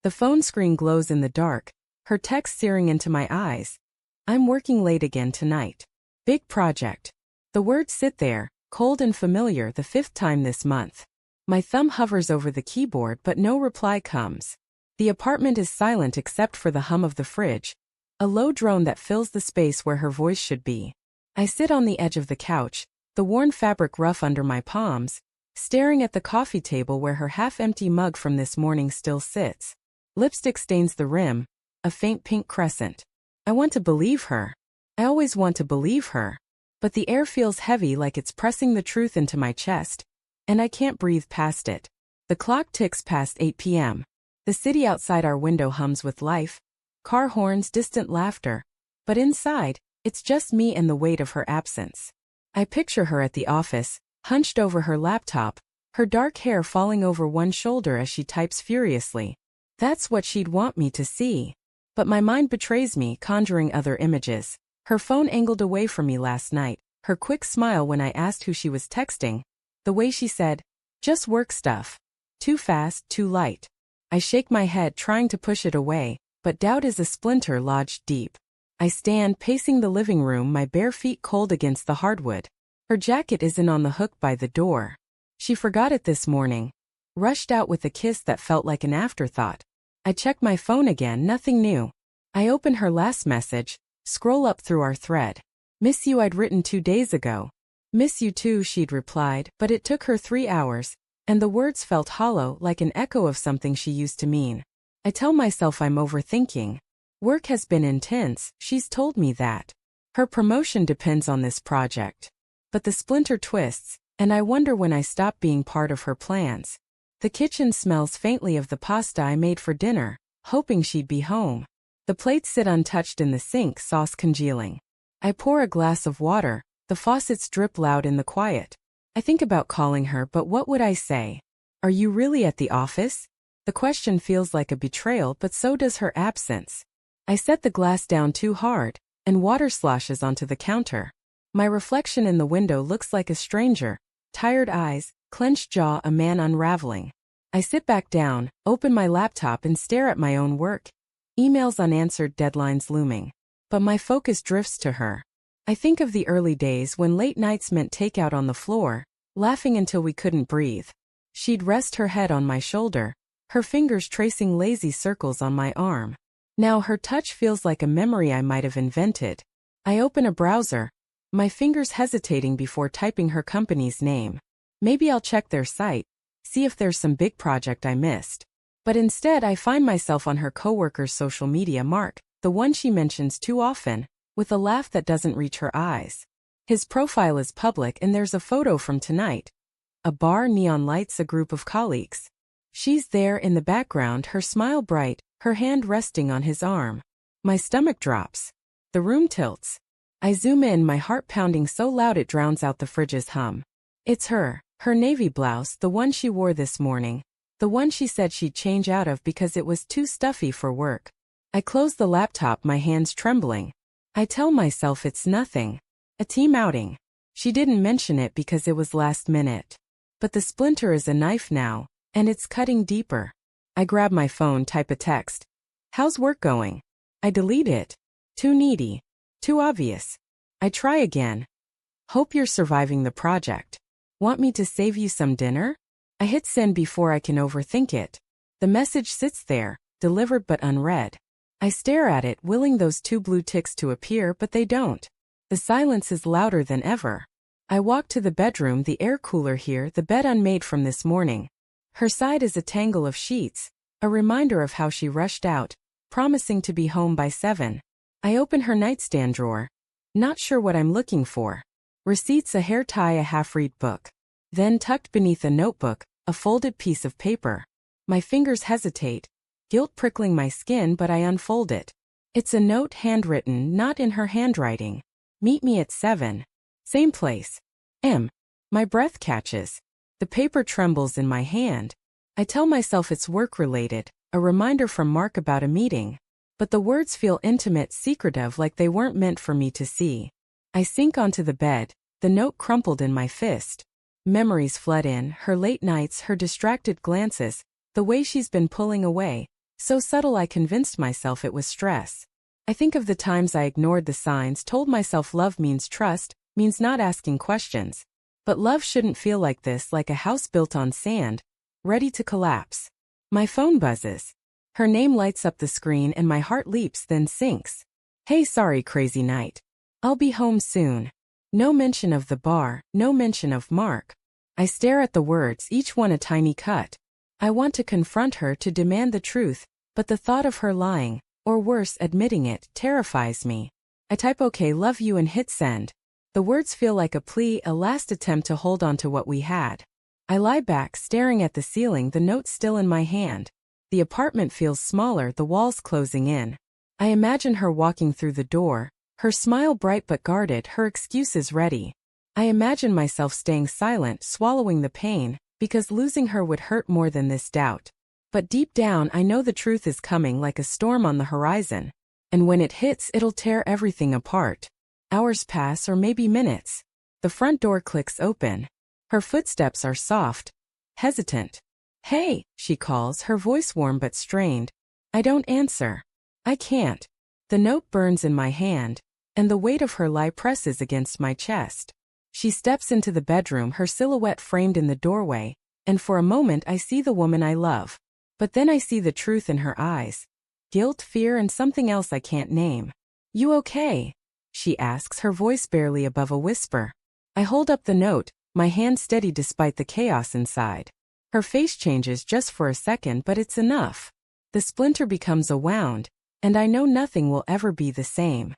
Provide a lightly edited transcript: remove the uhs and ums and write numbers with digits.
The phone screen glows in the dark, her text searing into my eyes. I'm working late again tonight. Big project. The words sit there, cold and familiar, the 5th time this month. My thumb hovers over the keyboard but no reply comes. The apartment is silent except for the hum of the fridge, a low drone that fills the space where her voice should be. I sit on the edge of the couch, the worn fabric rough under my palms, staring at the coffee table where her half-empty mug from this morning still sits. Lipstick stains the rim, a faint pink crescent. I want to believe her. I always want to believe her. But the air feels heavy, like it's pressing the truth into my chest, and I can't breathe past it. The clock ticks past 8 p.m. The city outside our window hums with life, car horns, distant laughter. But inside, it's just me and the weight of her absence. I picture her at the office, hunched over her laptop, her dark hair falling over one shoulder as she types furiously. That's what she'd want me to see. But my mind betrays me, conjuring other images. Her phone angled away from me last night, her quick smile when I asked who she was texting, the way she said, "Just work stuff. Too fast, too light." I shake my head, trying to push it away, but doubt is a splinter lodged deep. I stand pacing the living room, my bare feet cold against the hardwood. Her jacket isn't on the hook by the door. She forgot it this morning. Rushed out with a kiss that felt like an afterthought. I check my phone again, nothing new. I open her last message, scroll up through our thread. "Miss you," I'd written 2 days ago. "Miss you too," she'd replied, but it took her 3 hours, and the words felt hollow, like an echo of something she used to mean. I tell myself I'm overthinking. Work has been intense, she's told me that. Her promotion depends on this project. But the splinter twists, and I wonder when I stop being part of her plans. The kitchen smells faintly of the pasta I made for dinner, hoping she'd be home. The plates sit untouched in the sink, sauce congealing. I pour a glass of water, the faucets drip loud in the quiet. I think about calling her, but what would I say? "Are you really at the office?" The question feels like a betrayal, but so does her absence. I set the glass down too hard, and water sloshes onto the counter. My reflection in the window looks like a stranger, tired eyes, clenched jaw, a man unraveling. I sit back down, open my laptop and stare at my own work. Emails unanswered, deadlines looming. But my focus drifts to her. I think of the early days when late nights meant takeout on the floor, laughing until we couldn't breathe. She'd rest her head on my shoulder, her fingers tracing lazy circles on my arm. Now her touch feels like a memory I might have invented. I open a browser, my fingers hesitating before typing her company's name. Maybe I'll check their site, see if there's some big project I missed. But instead I find myself on her coworker's social media, Mark, the one she mentions too often, with a laugh that doesn't reach her eyes. His profile is public and there's a photo from tonight. A bar, neon lights, a group of colleagues. She's there in the background, her smile bright, her hand resting on his arm. My stomach drops. The room tilts. I zoom in, my heart pounding so loud it drowns out the fridge's hum. It's her navy blouse, the one she wore this morning, the one she said she'd change out of because it was too stuffy for work. I close the laptop, my hands trembling. I tell myself it's nothing. A team outing. She didn't mention it because it was last minute. But the splinter is a knife now, and it's cutting deeper. I grab my phone, type a text. "How's work going?" I delete it. Too needy. Too obvious. I try again. "Hope you're surviving the project. Want me to save you some dinner?" I hit send before I can overthink it. The message sits there, delivered but unread. I stare at it, willing those 2 blue ticks to appear, but they don't. The silence is louder than ever. I walk to the bedroom, the air cooler here, the bed unmade from this morning. Her side is a tangle of sheets, a reminder of how she rushed out, promising to be home by 7. I open her nightstand drawer. Not sure what I'm looking for. Receipts, a hair tie, a half-read book. Then tucked beneath a notebook, a folded piece of paper. My fingers hesitate, guilt prickling my skin, but I unfold it. It's a note, handwritten, not in her handwriting. "Meet me at 7. Same place. M." My breath catches. The paper trembles in my hand. I tell myself it's work-related, a reminder from Mark about a meeting. But the words feel intimate, secretive, like they weren't meant for me to see. I sink onto the bed, the note crumpled in my fist. Memories flood in, her late nights, her distracted glances, the way she's been pulling away, So subtle I convinced myself it was stress. I think of the times I ignored the signs, told myself love means trust, means not asking questions. But love shouldn't feel like this, like a house built on sand, ready to collapse. My phone buzzes. Her name lights up the screen and my heart leaps then sinks. Hey, sorry, crazy night. I'll be home soon. No mention of the bar, no mention of Mark. I stare at the words, each one a tiny cut. I want to confront her, to demand the truth, but the thought of her lying, or worse, admitting it, terrifies me. I type okay, love you and hit send. The words feel like a plea, a last attempt to hold on to what we had. I lie back, staring at the ceiling, the note still in my hand. The apartment feels smaller, the walls closing in. I imagine her walking through the door, her smile bright but guarded, her excuses ready. I imagine myself staying silent, swallowing the pain, because losing her would hurt more than this doubt. But deep down I know the truth is coming, like a storm on the horizon. And when it hits, it'll tear everything apart. Hours pass, or maybe minutes. The front door clicks open. Her footsteps are soft, hesitant. Hey, she calls, her voice warm but strained. I don't answer. I can't. The note burns in my hand, and the weight of her lie presses against my chest. She steps into the bedroom, her silhouette framed in the doorway, and for a moment I see the woman I love. But then I see the truth in her eyes. Guilt, fear, and something else I can't name. You okay? She asks, her voice barely above a whisper. I hold up the note, my hand steady despite the chaos inside. Her face changes just for a second, but it's enough. The splinter becomes a wound, and I know nothing will ever be the same.